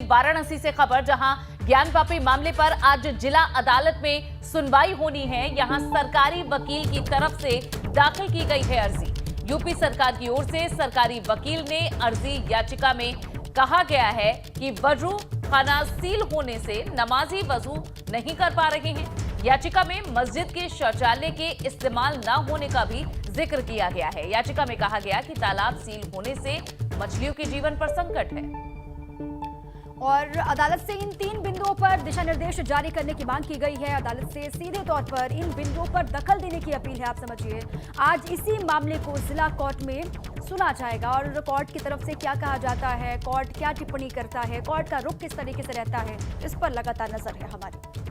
वाराणसी से खबर, जहां ज्ञानवापी मामले पर आज जिला अदालत में सुनवाई होनी है। यहां सरकारी वकील की तरफ से दाखिल की गई है अर्जी। यूपी सरकार की ओर से सरकारी वकील ने अर्जी याचिका में कहा गया है कि वजू खाना सील होने से नमाजी वजू नहीं कर पा रहे हैं। याचिका में मस्जिद के शौचालय के इस्तेमाल न होने का भी जिक्र किया गया है। याचिका में कहा गया कि तालाब सील होने से मछलियों के जीवन पर संकट है। और अदालत से इन 3 बिंदुओं पर दिशा निर्देश जारी करने की मांग की गई है। अदालत से सीधे तौर पर इन बिंदुओं पर दखल देने की अपील है। आप समझिए, आज इसी मामले को जिला कोर्ट में सुना जाएगा और कोर्ट की तरफ से क्या कहा जाता है, कोर्ट क्या टिप्पणी करता है, कोर्ट का रुख किस तरीके से रहता है, इस पर लगातार नजर है हमारी।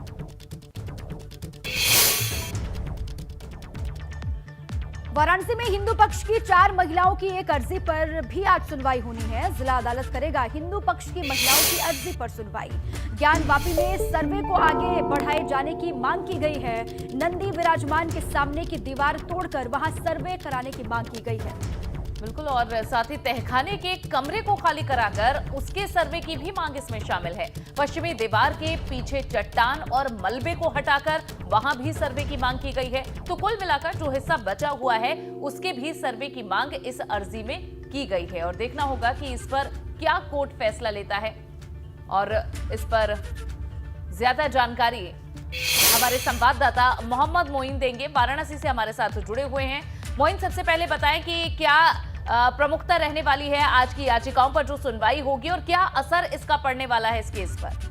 वाराणसी में हिंदू पक्ष की 4 महिलाओं की एक अर्जी पर भी आज सुनवाई होनी है। जिला अदालत करेगा हिंदू पक्ष की महिलाओं की अर्जी पर सुनवाई। ज्ञानवापी में सर्वे को आगे बढ़ाए जाने की मांग की गई है। नंदी विराजमान के सामने की दीवार तोड़कर वहां सर्वे कराने की मांग की गई है। बिल्कुल, और साथ ही तहखाने के कमरे को खाली कराकर उसके सर्वे की भी मांग इसमें शामिल है। पश्चिमी दीवार के पीछे चट्टान और मलबे को हटाकर वहां भी सर्वे की मांग की गई है। तो कुल मिलाकर जो हिस्सा बचा हुआ है उसके भी सर्वे की मांग इस अर्जी में की गई है। और देखना होगा कि इस पर क्या कोर्ट फैसला लेता है। और इस पर ज्यादा जानकारी हमारे संवाददाता मोहम्मद मोइन देंगे, वाराणसी से हमारे साथ जुड़े हुए हैं। मोइन, सबसे पहले बताएं कि क्या प्रमुखता रहने वाली है आज की याचिकाओं पर जो सुनवाई होगी और क्या असर इसका पड़ने वाला है इस केस पर?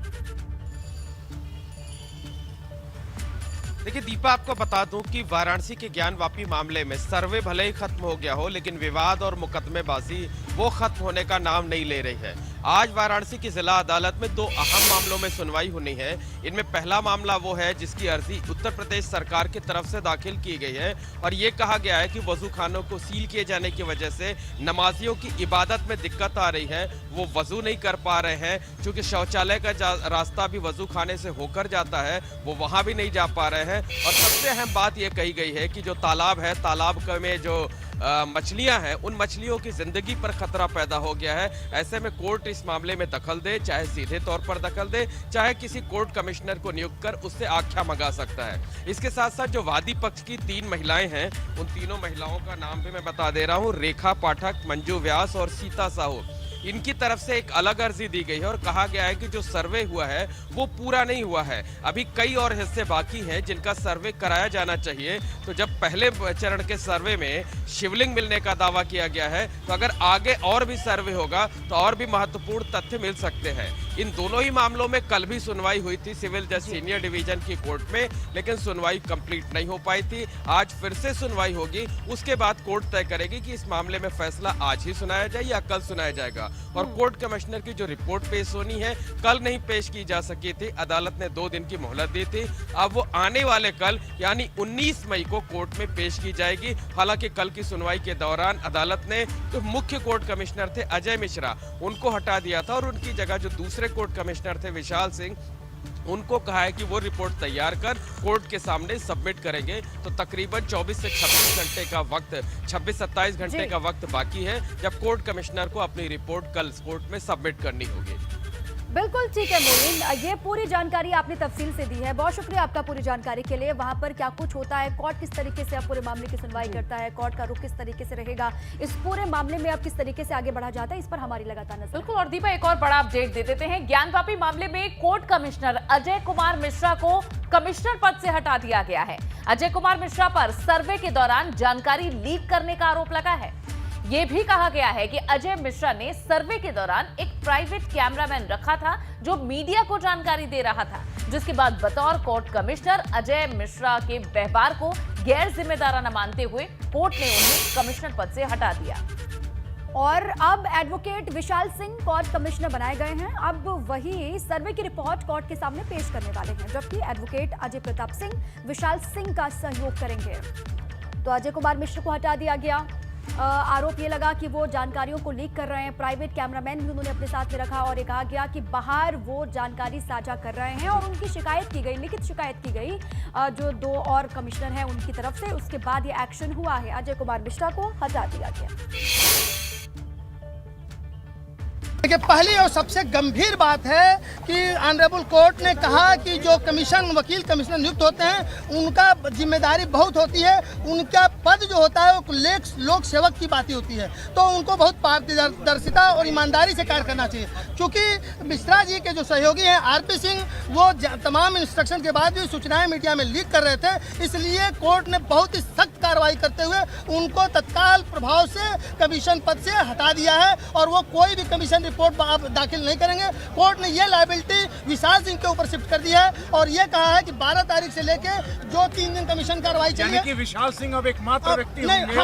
देखिए दीपा, आपको बता दूं कि वाराणसी के ज्ञानवापी मामले में सर्वे भले ही खत्म हो गया हो, लेकिन विवाद और मुकदमेबाजी वो खत्म होने का नाम नहीं ले रही है। आज वाराणसी की जिला अदालत में 2 अहम मामलों में सुनवाई होनी है। इनमें पहला मामला वो है जिसकी अर्जी उत्तर प्रदेश सरकार की तरफ से दाखिल की गई है और ये कहा गया है कि वजू खानों को सील किए जाने की वजह से नमाजियों की इबादत में दिक्कत आ रही है। वो वजू नहीं कर पा रहे हैं क्योंकि शौचालय का रास्ता भी वजू खाने से होकर जाता है, वो वहां भी नहीं जा पा रहे हैं। और सबसे अहम बात यह कही गई है कि जो तालाब है, तालाब में जो मछलियां हैं, उन मछलियों की जिंदगी पर खतरा पैदा हो गया है। ऐसे में कोर्ट इस मामले में दखल दे, चाहे सीधे तौर पर दखल दे, चाहे किसी कोर्ट कमिश्नर को नियुक्त कर उससे आख्या मंगा सकता है। इसके साथ साथ जो वादी पक्ष की 3 महिलाएं हैं, उन तीनों महिलाओं का नाम भी मैं बता दे रहा हूं, रेखा पाठक, मंजू व्यास और सीता साहू। इनकी तरफ से एक अलग अर्जी दी गई है और कहा गया है कि जो सर्वे हुआ है वो पूरा नहीं हुआ है, अभी कई और हिस्से बाकी हैं जिनका सर्वे कराया जाना चाहिए। तो जब पहले चरण के सर्वे में शिवलिंग मिलने का दावा किया गया है, तो अगर आगे और भी सर्वे होगा तो और भी महत्वपूर्ण तथ्य मिल सकते हैं। इन दोनों ही मामलों में कल भी सुनवाई हुई थी सिविल जज सीनियर डिवीजन की कोर्ट में, लेकिन सुनवाई कंप्लीट नहीं हो पाई थी। आज फिर से सुनवाई होगी, उसके बाद कोर्ट तय करेगी कि इस मामले में फैसला आज ही सुनाया जाए या कल सुनाया जाएगा। और कोर्ट कमिश्नर की जो रिपोर्ट पेश होनी है, कल नहीं पेश की जा सकी थी, अदालत ने 2 दिन की मोहलत दी थी। अब वो आने वाले कल यानी 19 मई को कोर्ट में पेश की जाएगी। हालांकि कल की सुनवाई के दौरान अदालत ने जो मुख्य कोर्ट कमिश्नर थे अजय मिश्रा, उनको हटा दिया था और उनकी जगह जो दूसरे कोर्ट कमिश्नर थे विशाल सिंह, उनको कहा है कि वो रिपोर्ट तैयार कर कोर्ट के सामने सबमिट करेंगे। तो तकरीबन 24 से 26 घंटे का वक्त, 26-27 घंटे का वक्त बाकी है जब कोर्ट कमिश्नर को अपनी रिपोर्ट कल कोर्ट में सबमिट करनी होगी। बिल्कुल ठीक है मोइन, ये पूरी जानकारी आपने तफसील से दी है, बहुत शुक्रिया आपका पूरी जानकारी के लिए। वहां पर क्या कुछ होता है, कोर्ट किस तरीके से अब पूरे मामले की सुनवाई करता है, कोर्ट का रुख किस तरीके से रहेगा, इस पूरे मामले में अब किस तरीके से आगे बढ़ा जाता है, इस पर हमारी लगातार नजर। बिल्कुल, और दीपा एक और बड़ा अपडेट दे देते हैं। ज्ञानवापी मामले में कोर्ट कमिश्नर अजय कुमार मिश्रा को कमिश्नर पद से हटा दिया गया है। अजय कुमार मिश्रा पर सर्वे के दौरान जानकारी लीक करने का आरोप लगा है। यह भी कहा गया है कि अजय मिश्रा ने सर्वे के दौरान एक प्राइवेट कैमरामैन रखा था जो मीडिया को जानकारी दे रहा था, जिसके बाद बतौर कोर्ट कमिश्नर अजय मिश्रा के व्यवहार को गैर जिम्मेदाराना मानते हुए कोर्ट ने उन्हें कमिश्नर पद से हटा दिया। और अब advocate Vishal Singh court commissioner बनाए गए हैं। अब वही सर्वे की रिपोर्ट कोर्ट के सामने पेश करने वाले हैं, जबकि एडवोकेट अजय प्रताप सिंह विशाल सिंह का सहयोग करेंगे। तो अजय कुमार मिश्र को हटा दिया गया। आरोप ये लगा कि वो जानकारियों को लीक कर रहे हैं, प्राइवेट कैमरामैन भी उन्होंने अपने साथ में रखा और ये कहा गया कि बाहर वो जानकारी साझा कर रहे हैं और उनकी शिकायत की गई, लिखित शिकायत की गई जो 2 और कमिश्नर हैं उनकी तरफ से। उसके बाद ये एक्शन हुआ है, अजय कुमार मिश्रा को हटा दिया गया। देखिए, पहली और सबसे गंभीर बात है कि ऑनरेबल कोर्ट ने कहा कि जो वकील कमिश्नर नियुक्त होते हैं उनका जिम्मेदारी बहुत होती है, उनका पद जो होता है वो लोक सेवक की बात होती है, तो उनको बहुत पारदर्शिता और ईमानदारी से कार्य करना चाहिए। क्योंकि मिश्रा जी के जो सहयोगी हैं आरपी सिंह, वो तमाम इंस्ट्रक्शन के बाद भी सूचनाएं मीडिया में लीक कर रहे थे, इसलिए कोर्ट ने बहुत ही सख्त कार्रवाई करते हुए उनको तत्काल प्रभाव से कमीशन पद से हटा दिया है और वो कोई भी कमीशन रिपोर्ट दाखिल नहीं करेंगे। कोर्ट ने ये लायबिलिटी विशाल सिंह के ऊपर शिफ्ट कर दिया है और ये कहा है कि 12 तारीख से लेके जो 3 दिन कमीशन कार्रवाई चलेगी, यानी कि विशाल सिंह अब एकमात्र व्यक्ति होंगे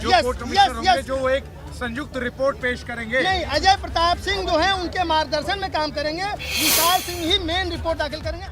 जो कोर्ट कमिश्नर यस होंगे जो एक संयुक्त रिपोर्ट पेश करेंगे। नहीं, अजय प्रताप सिंह जो है उनके मार्गदर्शन में काम करेंगे, विशाल सिंह ही मेन रिपोर्ट दाखिल करेंगे।